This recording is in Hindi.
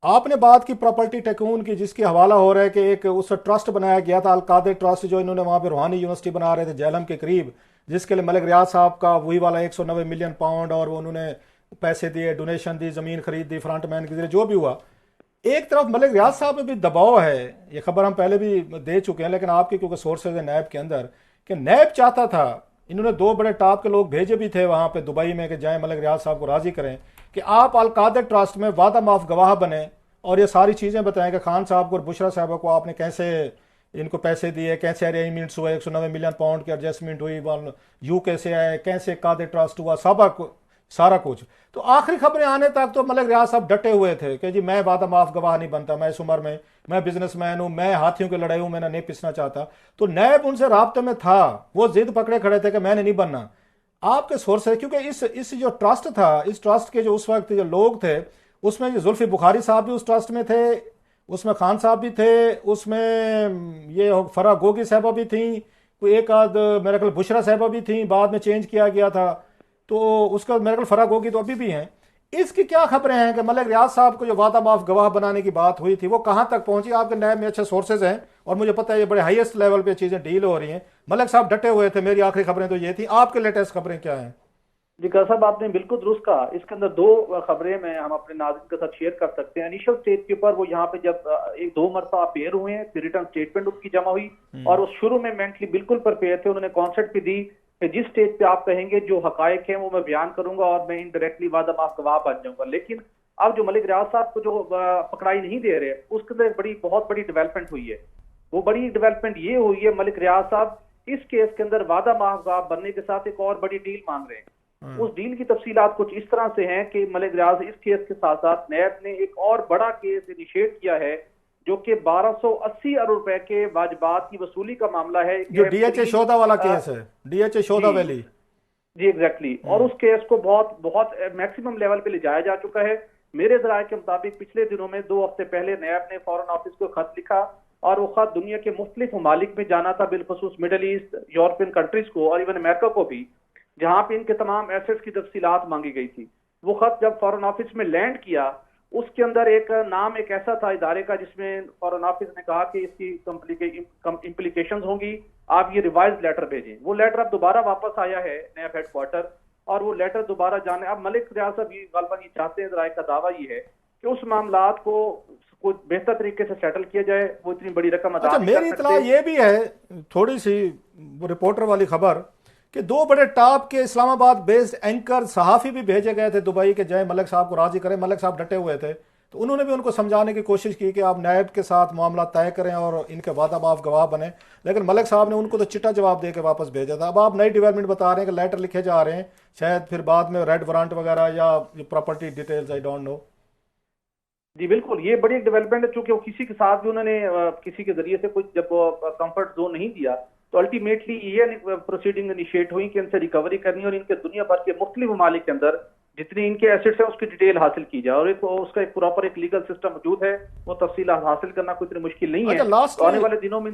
आपने बात की प्रॉपर्टी टैकून की, जिसकी हवाला हो रहा है कि एक उस ट्रस्ट बनाया गया था अलकादर ट्रस्ट, जो इन्होंने वहां पे रूहानी यूनिवर्सिटी बना रहे थे जेहलम के करीब, जिसके लिए मलिक रियाज साहब का वही वाला 190 मिलियन पाउंड, और वो उन्होंने पैसे दिए, डोनेशन दी, जमीन खरीद दी फ्रंट मैन के जरिए, जो भी हुआ। एक तरफ मलिक रियाज साहब पे भी दबाव है, ये खबर हम पहले भी दे चुके हैं, लेकिन आपके क्योंकि सोर्सेज है नैब के अंदर, कि नैब चाहता था, इन्होंने दो बड़े टॉप के लोग भेजे भी थे वहां पे दुबई में कि जाए मलिक रियाज साहब को राजी करें कि आप अलकादर ट्रस्ट में वादा माफ गवाह बने, और ये सारी चीज़ें बताएं कि खान साहब को और बुशरा साहब को आपने कैसे इनको पैसे दिए, कैसे अरेंजमेंट्स हुए, 190 मिलियन पाउंड की एडजस्टमेंट हुई, यू कैसे आए, कैसे कादर ट्रस्ट हुआ, सब सारा कुछ। तो आखिरी खबरें आने तक तो मलिक रियाज साहब डटे हुए थे कि जी मैं वादा माफ गवाह नहीं बनता, मैं इस उम्र में, मैं बिजनेसमैन हूं, मैं हाथियों की लड़ाई हूं, मैंने नहीं पिसना चाहता। तो नैब उनसे राब्ते में था, वो जिद पकड़े खड़े थे कि मैंने नहीं बनना। आपके सोर्स है, क्योंकि इस जो ट्रस्ट था, इस ट्रस्ट के जो उस वक्त जो लोग थे, उसमें जो जुल्फी बुखारी साहब भी उस ट्रस्ट में थे, उसमें खान साहब भी थे, उसमें ये फरा गोगी साहबा भी थी, कोई एक आध मेरे ख्याल बुशरा साहबा भी थी, बाद में चेंज किया गया था। तो उसका मेरे ख्याल फरा गोगी तो अभी भी हैं। इसकी क्या खबरें हैं कि मलिक रियाज साहब को जो वादा माफ गवाह बनाने की बात हुई थी वो कहां तक पहुंची? आपके नैब में अच्छे सोर्सेज हैं और मुझे पता है ये बड़े हाईएस्ट लेवल पे चीजें डील हो रही हैं। मलिक साहब डटे हुए थे, मेरी आखिरी खबरें तो ये थी। आपके लेटेस्ट खबरें क्या हैं? जी का साहब, आपने बिल्कुल दुरुस्त कहा। इसके अंदर दो खबरें मैं हम अपने नाज़रीन के साथ शेयर कर सकते हैं। इनिशियल स्टेज के ऊपर वो यहाँ पे जब एक दो मरतबा अपेयर हुए हैं, फिर रिटर्न स्टेटमेंट उनकी जमा हुई, और वो शुरू में मेंटली बिल्कुल प्रिपेयर थे। उन्होंने कॉन्सेप्ट भी दी कि जिस स्टेज पे आप कहेंगे जो हकायक है वो मैं बयान करूंगा और मैं इनडायरेक्टली वादा माफ गवाह बन जाऊंगा। लेकिन अब जो मलिक रियाज साहब को जो पकड़ाई नहीं दे रहे, उसके अंदर एक बहुत बड़ी डेवलपमेंट हुई है। वो बड़ी डेवलपमेंट ये हुई है, मलिक रियाज साहब इस केस के अंदर वादा माफ गवाह बनने के साथ एक और बड़ी डील मांग रहे हैं। हम्म। उस डील की तफसीलात कुछ इस तरह से हैं कि मलिक रियाज इस केस के साथ साथ नैब ने एक और बड़ा केस इनिशिएट किया है, जो कि 1280 अरब रुपए के वाजबात की वसूली का मामला है। जो डीएचए शोधा वाला केस है, डीएचए शोधा जी वैली। जी एग्जैक्टली। और उस केस को बहुत बहुत मैक्सिमम लेवल पे ले जाया जा चुका है। मेरे जराये के मुताबिक पिछले दिनों में 2 हफ्ते पहले नैब ने फॉरेन ऑफिस को खत लिखा, और वो खत दुनिया के मुख्तलिफ ममालिक में जाना था, बिलखसूस मिडल ईस्ट, यूरोपियन कंट्रीज को और इवन अमेरिका को भी, जहां पे इनके तमाम एसेट्स की तफसीलात मांगी गई थी। वो खत जब फॉरेन ऑफिस में लैंड किया, उसके अंदर एक नाम एक ऐसा था इदारे का जिसमें फॉरेन ऑफिस ने कहा कि इसकी इम्प्लीकेशन होंगी, आप ये रिवाइज लेटर भेजें। वो लेटर अब दोबारा वापस आया है नैब हेडक्वार्टर, और वो लेटर दोबारा जाने, अब मलिक रियाज साहब ये गालबन ये चाहते हैं, जराये का दावा ये है कि उस मामलात को कुछ बेहतर तरीके से सेटल किया जाए। वो इतनी बड़ी रकम अदा अच्छा, नहीं कर मेरी इतला सकते। ये भी है, थोड़ी सी रिपोर्टर वाली खबर, कि दो बड़े टॉप के इस्लामाबाद बेस्ड एंकर सहाफ़ी भी भेजे गए थे दुबई के, जय मलिक साहब को राजी करें। मलिक साहब डटे हुए थे, तो उन्होंने भी उनको समझाने की कोशिश की कि आप नायब के साथ मामला तय करें और इनके वादा माफ गवाह बने। लेकिन मलिक साहब ने उनको तो चिट्टा जवाब दे के वापस भेजा था। अब आप नई डेवलपमेंट बता रहे हैं कि लेटर लिखे जा रहे हैं, शायद फिर बाद में रेड वारंट वगैरह या property details, I don't know. जी बिल्कुल, ये बड़ी एक डेवलपमेंट है। चूंकि वो किसी के साथ भी उन्होंने किसी के जरिए से कुछ जब कंफर्ट जोन नहीं दिया, तो अल्टीमेटली ये प्रोसीडिंग इनिशिएट हुई कि इनसे रिकवरी करनी और इनके दुनिया भर के मुख्तलिफ ममालिक के अंदर जितनी इनके एसेट्स है उसकी डिटेल हासिल की जाए, और एक उसका एक प्रॉपर एक लीगल सिस्टम मौजूद है। वो तफसील हासिल करना कोई इतनी मुश्किल नहीं है। अच्छा, तो आने लास्टली वाले दिनों में